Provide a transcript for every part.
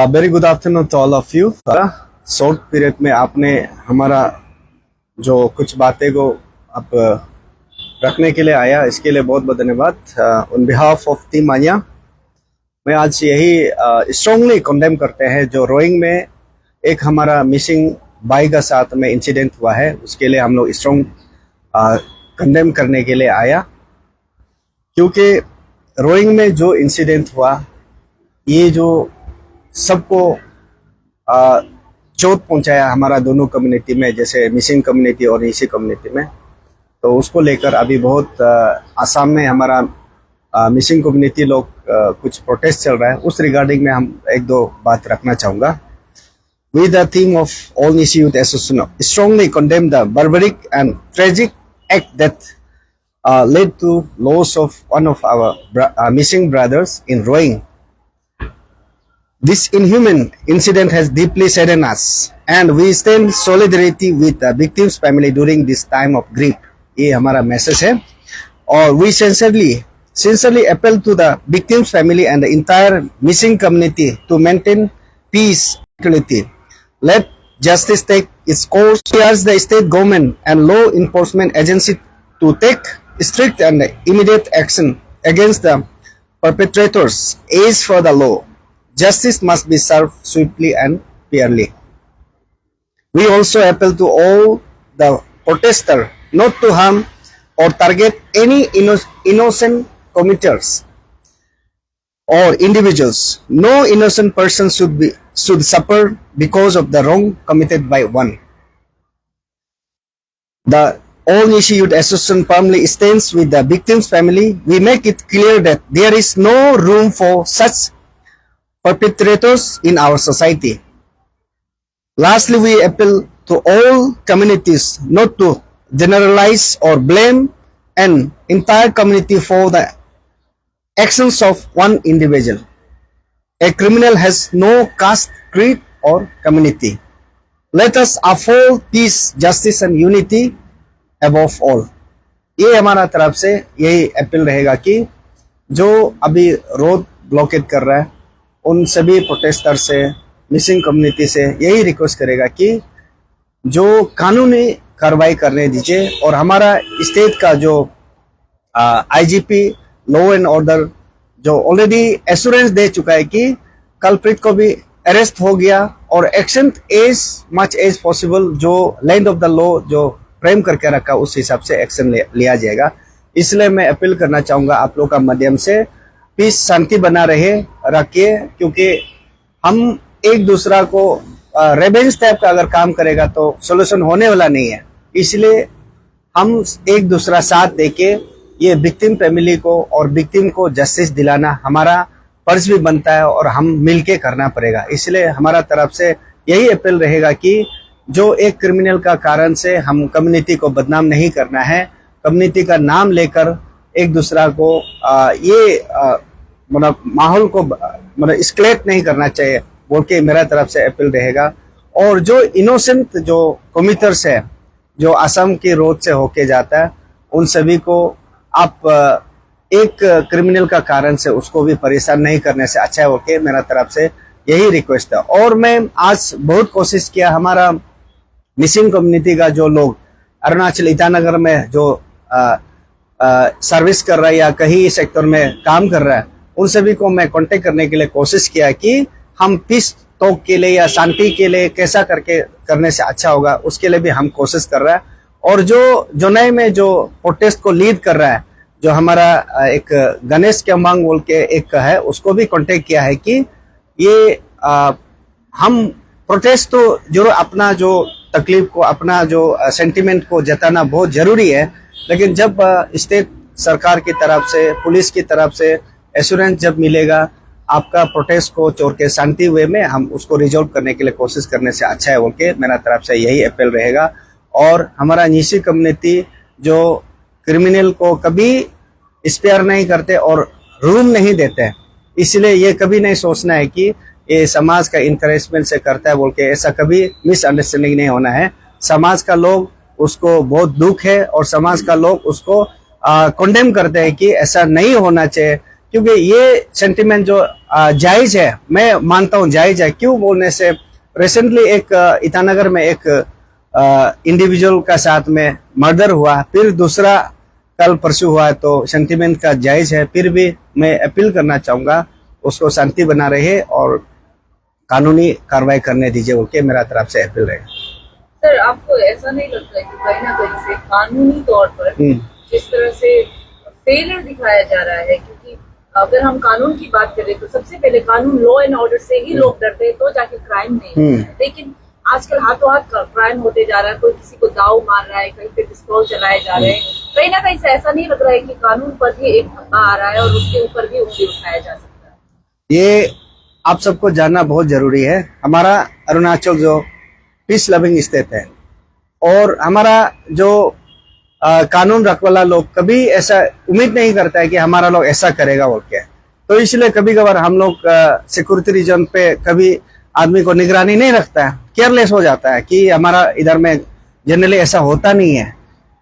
Very good afternoon to all of you. Short period में आपने हमारा जो कुछ बातें को आप रखने के लिए आया, इसके लिए बहुत बहुत धन्यवाद। ऑन बिहाफ ऑफ टीम मानिया, मैं आज यही स्ट्रांगली कंडेम करते हैं जो रोइंग में एक हमारा मिसिंग बाई का साथ में इंसिडेंट हुआ है, उसके लिए हम लोग स्ट्रांग कंडेम करने के लिए आया। क्योंकि रोइंग में जो इंसिडेंट हुआ, ये जो सबको चोट पहुंचाया हमारा दोनों कम्युनिटी में, जैसे मिसिंग कम्युनिटी और नीसी कम्युनिटी में, तो उसको लेकर अभी बहुत आसाम में हमारा मिसिंग कम्युनिटी लोग कुछ प्रोटेस्ट चल रहा है। उस रिगार्डिंग में हम एक दो बात रखना चाहूँगा। With the theme of All Nisi Youth Association strongly condemn the barbaric and tragic act that led to loss of one of our missing brothers in Roing. This inhuman incident has deeply saddened us, and we stand solidarity with the victim's family during this time of grief. ये हमारा message है। और we sincerely appeal to the victim's family and the entire missing community to maintain peace and tranquility. Let justice take its course. We urge the state government and law enforcement agency to take strict and immediate action against the perpetrators. As for the law, justice must be served swiftly and fairly. We also appeal to all the protesters not to harm or target any innocent committers or individuals. No innocent person should suffer because of the wrong committed by one. The All Nisi Youth Association firmly stands with the victim's family. We make it clear that there is no room for such perpetrators in our society. Lastly, we appeal to all communities not to generalize or blame an entire community for the actions of one individual. A criminal has no caste, creed or community. Let us uphold peace, justice and unity above all. ये हमारा तरफ से यही appeal रहेगा कि जो अभी road blockade कर रहा है, उन सभी प्रोटेस्टर से, मिसिंग कम्युनिटी से यही रिक्वेस्ट करेगा कि जो कानूनी कार्रवाई करने दीजिए। और हमारा स्टेट का जो आईजीपी लॉ एंड ऑर्डर जो ऑलरेडी एश्योरेंस दे चुका है कि कल्प्रिट को भी अरेस्ट हो गया और action as much as possible जो लैंड ऑफ द लॉ जो फ्रेम करके रखा उस हिसाब से एक्शन लिया जाएगा। इसलिए मैं अपील करना चाहूँगा आप लोग का माध्यम से, पीस शांति बना रखिए, क्योंकि हम एक दूसरा को रेवेंज टाइप का अगर काम करेगा तो सोल्यूशन होने वाला नहीं है। इसलिए हम एक दूसरा साथ देके ये विक्टिम फैमिली को और विक्टिम को जस्टिस दिलाना हमारा फर्ज भी बनता है और हम मिलके करना पड़ेगा। इसलिए हमारा तरफ से यही अपील रहेगा कि जो एक क्रिमिनल का कारण से हम कम्युनिटी को बदनाम नहीं करना है, कम्युनिटी का नाम लेकर एक दूसरा को मतलब माहौल को मतलब एस्केलेट नहीं करना चाहिए बोल के मेरा तरफ से अपील रहेगा। और जो इनोसेंट जो कमिटर्स है जो असम के रोड से होके जाता है, उन सभी को आप एक क्रिमिनल का कारण से उसको भी परेशान नहीं करने से अच्छा है ओके, मेरा तरफ से यही रिक्वेस्ट है। और मैं आज बहुत कोशिश किया, हमारा मिसिंग कम्युनिटी का जो लोग अरुणाचल ईटानगर में जो सर्विस कर रहा है या कहीं सेक्टर में काम कर रहा है, उन सभी को मैं कांटेक्ट करने के लिए कोशिश किया कि हम पीस टॉक के लिए या शांति के लिए कैसा करके करने से अच्छा होगा, उसके लिए भी हम कोशिश कर रहा है। और जो जोनई में जो प्रोटेस्ट को लीड कर रहा है, जो हमारा एक गणेश केम्बांग बोल के एक है, उसको भी कांटेक्ट किया है कि ये हम प्रोटेस्ट तो जरूर अपना जो तकलीफ को, अपना जो सेंटिमेंट को जताना बहुत जरूरी है, लेकिन जब स्टेट सरकार की तरफ से, पुलिस की तरफ से एश्योरेंस जब मिलेगा आपका प्रोटेस्ट को छोड़ के शांति वे में हम उसको रिजॉल्व करने के लिए कोशिश करने से अच्छा है बोल के मेरा तरफ से यही अपील रहेगा। और हमारा नीसी कम्युनिटी जो क्रिमिनल को कभी स्पेयर नहीं करते और रूम नहीं देते, इसलिए ये कभी नहीं सोचना है कि ये समाज का इंकरेजमेंट से करता है बोल के, ऐसा कभी मिसअंडरस्टैंडिंग नहीं होना है। समाज का लोग उसको बहुत दुख है और समाज का लोग उसको कंडेम करते हैं कि ऐसा नहीं होना चाहिए। क्योंकि ये सेंटिमेंट जो जायज है, मैं मानता हूँ जायज है। क्यों बोलने से रिसेंटली एक ईटानगर में एक इंडिविजुअल का साथ में मर्डर हुआ, फिर दूसरा कल परसों हुआ, तो सेंटिमेंट का जायज है। फिर भी मैं अपील करना चाहूंगा उसको शांति बना रहे और कानूनी कार्रवाई करने दीजिए, उनके मेरा तरफ से अपील रहेगा। सर, आपको ऐसा नहीं लगता है कि कहीं ना कहीं से कानूनी तौर पर जिस तरह से फेलियर दिखाया जा रहा है, क्योंकि अगर हम कानून की बात करें तो सबसे पहले कानून, लॉ एंड ऑर्डर से ही लोग डरते हैं, तो जाके क्राइम नहीं होता है। लेकिन आजकल हाथों हाथ क्राइम होते जा रहा है, कोई किसी को दाव मार रहा है, कहीं पे पिस्तौल चलाए जा रहे हैं। कहीं ना कहीं से ऐसा नहीं लग रहा है कि कानून पर भी एक धब्बा आ रहा है और उसके ऊपर भी उंगली उठाया जा सकता है? ये आप सबको जानना बहुत जरूरी है। हमारा अरुणाचल जो पीस लविंग स्टेट है और हमारा जो कानून रखवाला लोग कभी ऐसा उम्मीद नहीं करता है कि हमारा लोग ऐसा करेगा बोल के, तो इसलिए कभी कभार हम लोग सिक्योरिटी रीजन पे कभी आदमी को निगरानी नहीं रखता है, केयरलेस हो जाता है कि हमारा इधर में जनरली ऐसा होता नहीं है।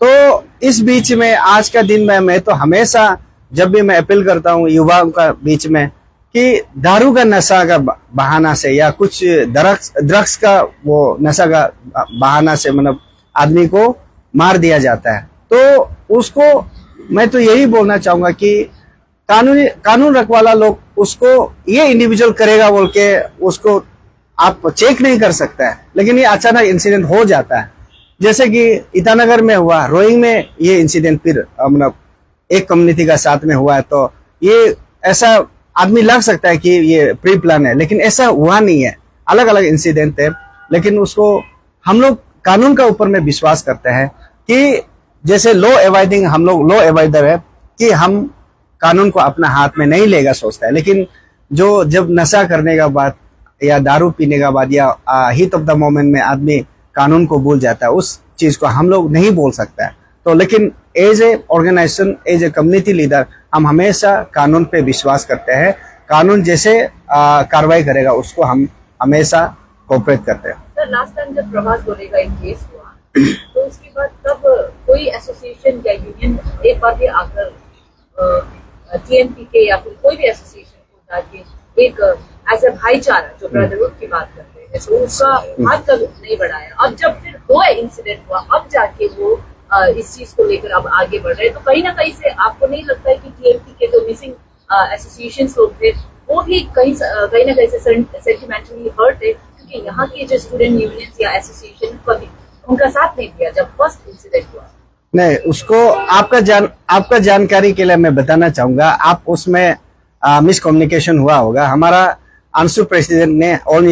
तो इस बीच में आज का दिन में मैं तो हमेशा जब भी मैं अपील करता हूँ युवाओं का बीच में कि दारू का नशा का बहाना से या कुछ ड्रग्स का वो नशा का बहाना से मतलब आदमी को मार दिया जाता है, तो उसको मैं तो यही बोलना चाहूंगा कि कानून रखवाला लोग उसको ये इंडिविजुअल करेगा बोल के उसको आप चेक नहीं कर सकता है। लेकिन ये अचानक इंसिडेंट हो जाता है, जैसे कि ईटानगर में हुआ, रोइंग में ये इंसिडेंट फिर मतलब एक कम्युनिटी का साथ में हुआ है। तो ये ऐसा आदमी लग सकता है कि ये प्री प्लान है, लेकिन ऐसा हुआ नहीं है, अलग अलग इंसिडेंट है। लेकिन उसको हम लोग कानून का ऊपर में विश्वास करते हैं कि जैसे लॉ एवाइडिंग, हम लोग लॉ एवाइडर है कि हम कानून को अपना हाथ में नहीं लेगा सोचता है। लेकिन जो जब नशा करने का बाद या दारू पीने का बाद या हीट ऑफ द मोमेंट में आदमी कानून को भूल जाता है, उस चीज को हम लोग नहीं बोल सकता है। तो लेकिन as a organisation, as a community leader, हम हमेशा कानून पे विश्वास करते हैं। कानून जैसे कार्रवाई करेगा उसको हम हमेशा कोऑपरेट करते हैं। सर, लास्ट टाइम जब प्रभास गोले का एक केस हुआ तो उसके बाद तब कोई एसोसिएशन या यूनियन एक बार भी आकर टीएमपी के या फिर कोई भी एसोसिएशन को जाके एक एज ए भाईचारा जो ब्रदरहुड की बात करते हैं, तो उसका हाथ कभी नहीं बढ़ाया। अब जब फिर हुआ इंसिडेंट हुआ, अब जाके वो इस चीज को लेकर अब आगे बढ़ रहे हैं, तो कहीं ना कहीं से आपको नहीं लगता है कि टीएमपी के जो मिसिंग एसोसिएशन लोग थे वो भी कहीं ना कहीं से सेंटिमेंटली हर्ट है, क्योंकि यहाँ के जो स्टूडेंट यूनियंस या एसोसिएशन कभी उनका साथ नहीं दिया जब फर्स्ट इंसिडेंट हुआ? नहीं, उसको आपका जानकारी के लिए मैं बताना चाहूंगा, आप उसमें मिसकम्युनिकेशन हुआ होगा। हमारा अंशु प्रेसिडेंट ने ऑल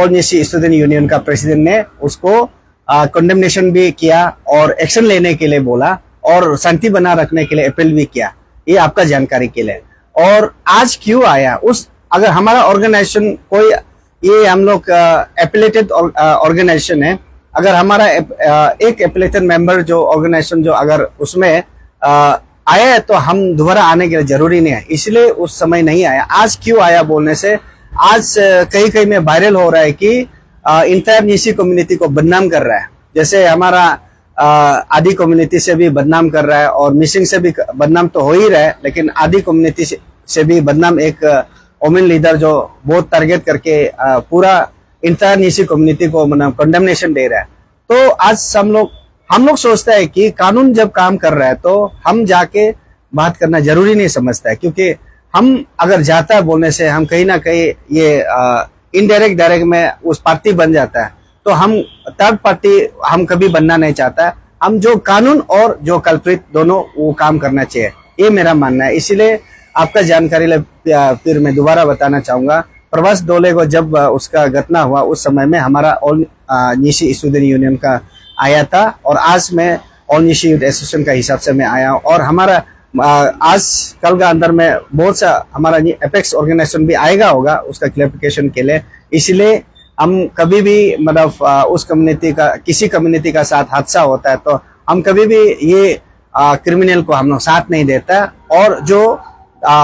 निशी स्टूडेंट यूनियन का प्रेसिडेंट ने उसको कंडेमनेशन भी किया और एक्शन लेने के लिए बोला और शांति बना रखने के लिए अपील भी किया। ये आपका जानकारी के लिए। और आज क्यों आया उस, अगर हमारा ऑर्गेनाइजेशन कोई, ये हम लोग एपिलेटेड ऑर्गेनाइजेशन है, अगर हमारा एक एपिलेटेड मेंबर जो ऑर्गेनाइजेशन जो अगर उसमें आया है तो हम दोबारा आने के लिए जरूरी नहीं है, इसलिए उस समय नहीं आया। आज क्यों आया बोलने से, आज कहीं कहीं में वायरल हो रहा है कि इंटायर निशी कम्युनिटी को बदनाम कर रहा है। जैसे हमारा आदि कम्युनिटी से भी बदनाम कर रहा है और मिसिंग से भी बदनाम तो हो ही रहा है, लेकिन आदि कम्युनिटी से भी बदनाम एक वोमेन लीडर जो बहुत टारगेट करके पूरा इंटायर निशी कम्युनिटी को मतलब कंडेमनेशन दे रहा है। तो आज हम लोग सोचते हैं कि कानून जब काम कर रहा है तो हम जाके बात करना जरूरी नहीं समझता है, क्योंकि हम अगर जाता है बोलने से हम कहीं ना कहीं ये इनडायरेक्ट डायरेक्ट में उस पार्टी बन जाता है। तो हम थर्ड पार्टी हम कभी बनना नहीं चाहता। हम जो कानून और जो कल्प्रिट दोनों वो काम करना चाहिए, ये मेरा मानना है। इसीलिए आपका जानकारी फिर मैं दोबारा बताना चाहूंगा, प्रभास डोले को जब उसका घटना हुआ उस समय में हमारा ऑल निशी स्टूडेंट यूनियन का आया था और आज मैं ऑल निशी यूथ एसोसिएशन का हिसाब से मैं आया हूँ। और हमारा आज कल का अंदर में बहुत सा हमारा एपेक्स ऑर्गेनाइजेशन भी आएगा होगा उसका क्लैरिफिकेशन के लिए। इसलिए हम कभी भी मतलब उस कम्युनिटी का, किसी कम्युनिटी का साथ हादसा होता है तो हम कभी भी ये क्रिमिनल को हम लोग साथ नहीं देता, और जो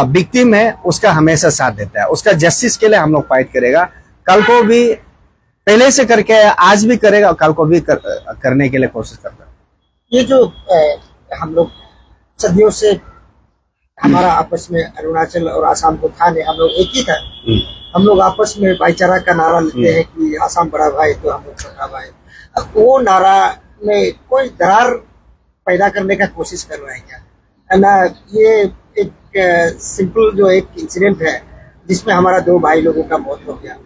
विक्टिम है उसका हमेशा साथ देता है। उसका जस्टिस के लिए हम लोग फाइट करेगा, कल को भी पहले से करके आज भी करेगा और कल को भी करने के लिए कोशिश करता है। ये जो हम लोग सदियों से हमारा आपस में अरुणाचल और आसाम को था नहीं, हम लोग एक ही था। हम लोग आपस में भाईचारा का नारा लेते हैं कि आसाम बड़ा भाई तो हम लोग छोटा भाई। अब वो नारा में कोई दरार पैदा करने का कोशिश कर रहा है क्या? है ना, ये एक सिंपल जो एक इंसिडेंट है जिसमें हमारा 2 भाई लोगों का मौत हो गया।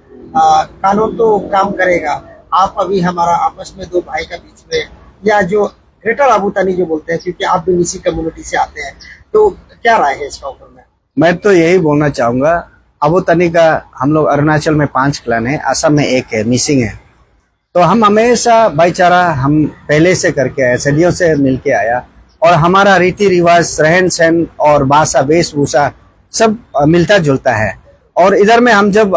कानून तो काम करेगा। आप अभी हमारा आपस में 2 भाई का बीच में, या जो ग्रेटर आबूतानी जो बोलते हैं, क्योंकि आप भी इसी कम्युनिटी से आते हैं, तो क्या राय है इसका ऊपर में? मैं तो यही बोलना चाहूंगा, आबूतानी का हम लोग अरुणाचल में 5 क्लान है, असम में 1 है, मिसिंग है। तो हम हमेशा भाईचारा हम पहले से करके आए, सदियों से मिलके आया, और हमारा रीति रिवाज, रहन सहन और भाषा, वेशभूषा सब मिलता जुलता है। और इधर में हम जब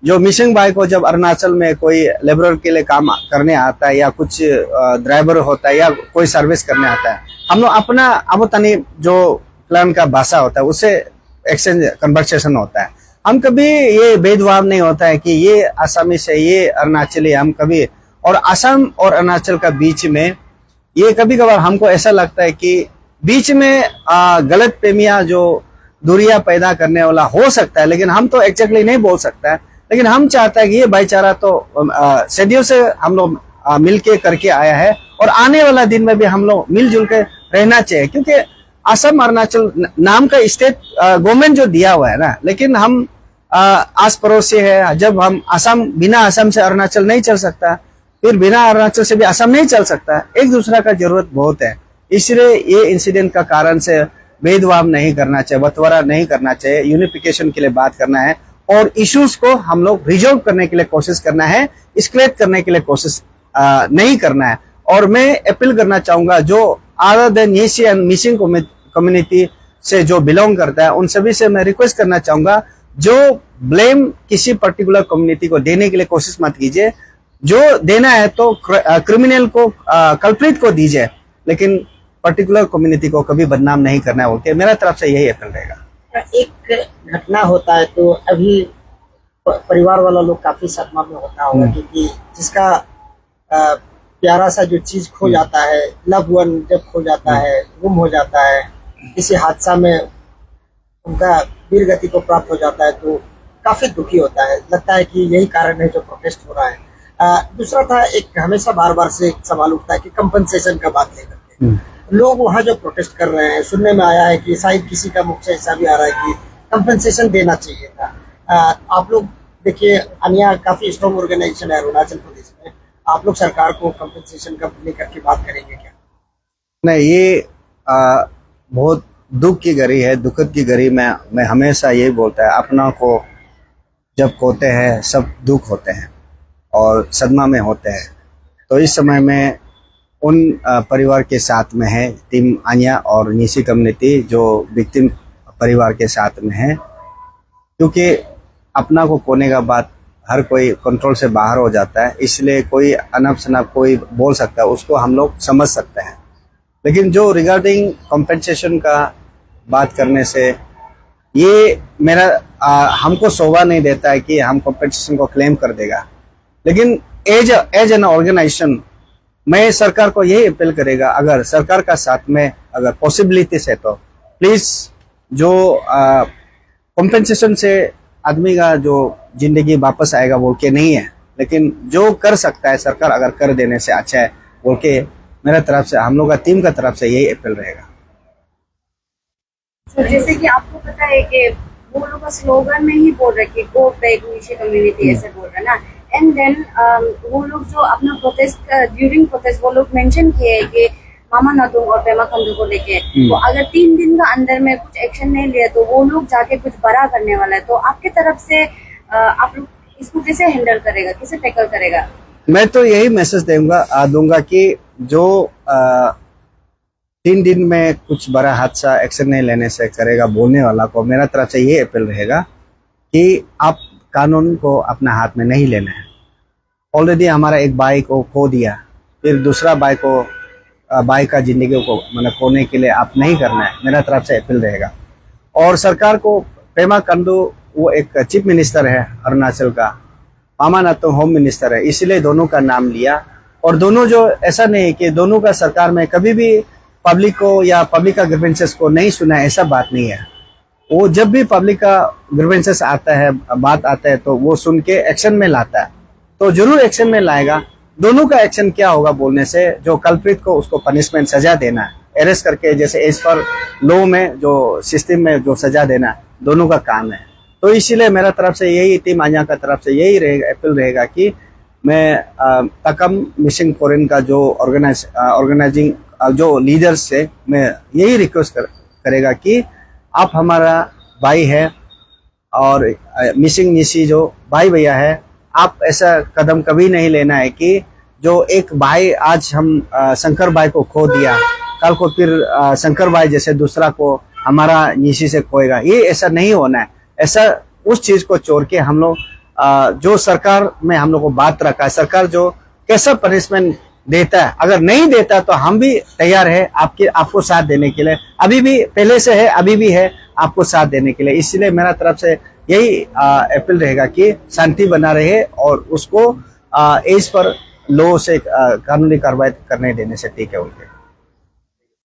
जो मिसिंग भाई को जब अरुणाचल में कोई लेबरर के लिए काम करने आता है, या कुछ ड्राइवर होता है, या कोई सर्विस करने आता है, हम लोग अपना आबूतानी जो क्लान का भाषा होता है उससे एक्सचेंज कन्वर्सेशन होता है। हम कभी ये भेदभाव नहीं होता है कि ये आसामी से, ये अरुणाचली, हम कभी, और असम और अरुणाचल का बीच में ये कभी कभार हमको ऐसा लगता है कि बीच में गलत प्रेमियां जो दूरियां पैदा करने वाला हो सकता है, लेकिन हम तो एग्जैक्टली नहीं बोल सकता है। लेकिन हम चाहते हैं कि ये भाईचारा तो सदियों से हम लोग मिलके करके आया है, और आने वाला दिन में भी हम लोग मिलजुल के रहना चाहिए। क्योंकि असम अरुणाचल नाम का स्टेट गवर्नमेंट जो दिया हुआ है ना, लेकिन हम आस पड़ोस से है। जब हम असम, बिना असम से अरुणाचल नहीं चल सकता, फिर बिना अरुणाचल से भी असम नहीं चल सकता। एक दूसरा का जरूरत बहुत है। इसलिए ये इंसिडेंट का कारण से भेदभाव नहीं करना चाहिए, बंटवारा नहीं करना चाहिए, यूनिफिकेशन के लिए बात करना है, और इश्यूज को हम लोग रिजॉल्व करने के लिए कोशिश करना है, एस्केलेट करने के लिए कोशिश नहीं करना है। और मैं अपील करना चाहूंगा, जो other than AC and missing community से जो बिलोंग करता है, उन सभी से मैं रिक्वेस्ट करना चाहूंगा, जो ब्लेम किसी पर्टिकुलर कम्युनिटी को देने के लिए कोशिश मत कीजिए। जो देना है तो क्रिमिनल को, कल्प्रिट को दीजिए, लेकिन पर्टिकुलर कम्युनिटी को कभी बदनाम नहीं करना है बोल के मेरा तरफ से यही अपील रहेगा। एक घटना होता है तो अभी परिवार वाला लोग काफी सदमा में होता होगा, क्योंकि जिसका प्यारा सा जो चीज खो जाता है, लव वन जब खो जाता है, गुम हो जाता है, किसी हादसा में उनका वीर गति को प्राप्त हो जाता है, तो काफी दुखी होता है। लगता है कि यही कारण है जो प्रोटेस्ट हो रहा है। दूसरा था, एक हमेशा बार बार से एक सवाल उठता है कि कंपनसेशन का बात लेकर के लोग वहाँ जो प्रोटेस्ट कर रहे हैं, सुनने में आया है कि शायद किसी का मुख से ऐसा भी आ रहा है कि कंपनसेशन देना चाहिए था। आप लोग देखिए, अनिया काफी स्ट्रॉन्ग ऑर्गेनाइजेशन है अरुणाचल प्रदेश में, आप लोग सरकार को कंपनसेशन का लेकर के बात करेंगे क्या? नहीं, ये बहुत दुख की घड़ी है, दुखद की घड़ी में मैं हमेशा यही बोलता है, अपना को जब खोते हैं सब दुख होते हैं और सदमा में होते हैं। तो इस समय में उन परिवार के साथ में है, टीम आनिया और नीसी कम्युनिटी जो विक्टिम परिवार के साथ में है, क्योंकि अपना को खोने का बाद हर कोई कंट्रोल से बाहर हो जाता है। इसलिए कोई अनब शनब कोई बोल सकता है, उसको हम लोग समझ सकते हैं। लेकिन जो रिगार्डिंग कॉम्पेंसेशन का बात करने से, ये मेरा हमको शोभा नहीं देता है कि हम कॉम्पेंसेशन को क्लेम कर देगा। लेकिन एज एन ऑर्गेनाइजेशन मैं सरकार को यही अपील करेगा, अगर सरकार का साथ में अगर पॉसिबिलिटीज है तो प्लीज जो कॉम्पेंसेशन से आदमी का जो जिंदगी वापस आएगा बोल के नहीं है, लेकिन जो कर सकता है सरकार अगर कर देने से अच्छा है बोल के मेरा तरफ से, हम लोग का टीम का तरफ से यही अपील रहेगा। तो जैसे कि आपको पता है कि वो लोग का स्लोगन में ही बोल रहे कि गो बैक नीचे कम्युनिटी, ऐसे बोल रहे ना। एंड देन वो लोग जो अपना प्रोटेस्ट, ड्यूरिंग प्रोटेस्ट वो लोग मेंशन किए है कि मामा नातुंग और पेमा खंडू को लेके, तो अगर 3 दिन का अंदर में कुछ एक्शन नहीं लिया तो वो लोग जाके कुछ बड़ा करने वाला है। तो आपके तरफ से आप लोग इसको कैसे हैंडल करेगा, कैसे टैकल करेगा? मैं तो यही मैसेज दूंगा कि जो 3 दिन में कुछ बड़ा हादसा एक्शन नहीं लेने से करेगा बोलने वाला को मेरा तरफ से ये अपील रहेगा कि आप कानून को अपना हाथ में नहीं लेना है। ऑलरेडी हमारा एक भाई को खो दिया, फिर दूसरा भाई का जिंदगी को मतलब खोने के लिए आप नहीं करना है, मेरा तरफ से अपील रहेगा। और सरकार को, पेमा खंडू वो एक चीफ मिनिस्टर है अरुणाचल का, मामा नातुंग होम मिनिस्टर है, इसलिए दोनों का नाम लिया। और दोनों जो, ऐसा नहीं है कि दोनों का सरकार में कभी भी पब्लिक को या पब्लिक का ग्रीवेंसेस को नहीं सुना है, ऐसा बात नहीं है। वो जब भी पब्लिक का ग्रीवेंसेस आता है, बात आता है, तो वो सुन के एक्शन में लाता है, तो जरूर एक्शन में लाएगा। दोनों का एक्शन क्या होगा बोलने से, जो कल्प्रिट को उसको पनिशमेंट सजा देना है, अरेस्ट करके जैसे एज पर लॉ में जो सिस्टम में जो सजा देना, दोनों का काम है। तो इसीलिए मेरा तरफ से यही, टीम आंजा का तरफ से यही रहेगा, अपील रहेगा कि मैं तकम मिसिंग फॉरेन का जो ऑर्गेनाइजिंग जो लीडर्स से मैं यही रिक्वेस्ट करेगा कि आप हमारा भाई है और मिसिंग निशी जो भाई भैया है, आप ऐसा कदम कभी नहीं लेना है कि जो एक भाई आज हम शंकर भाई को खो दिया, कल को फिर शंकर भाई जैसे दूसरा को हमारा निशी से खोएगा, ये ऐसा नहीं होना है। ऐसा उस चीज को छोड़ के हम लोग जो सरकार में हम लोग को बात रखा है, सरकार जो कैसा पनिशमेंट देता है, अगर नहीं देता तो हम भी तैयार है आपको साथ देने के लिए। अभी भी पहले से है, अभी भी है आपको साथ देने के लिए। इसलिए मेरा तरफ से यही अपील रहेगा कि शांति बना रहे और उसको एज पर लो से कानूनी कार्रवाई करने देने से ठीक है उनके।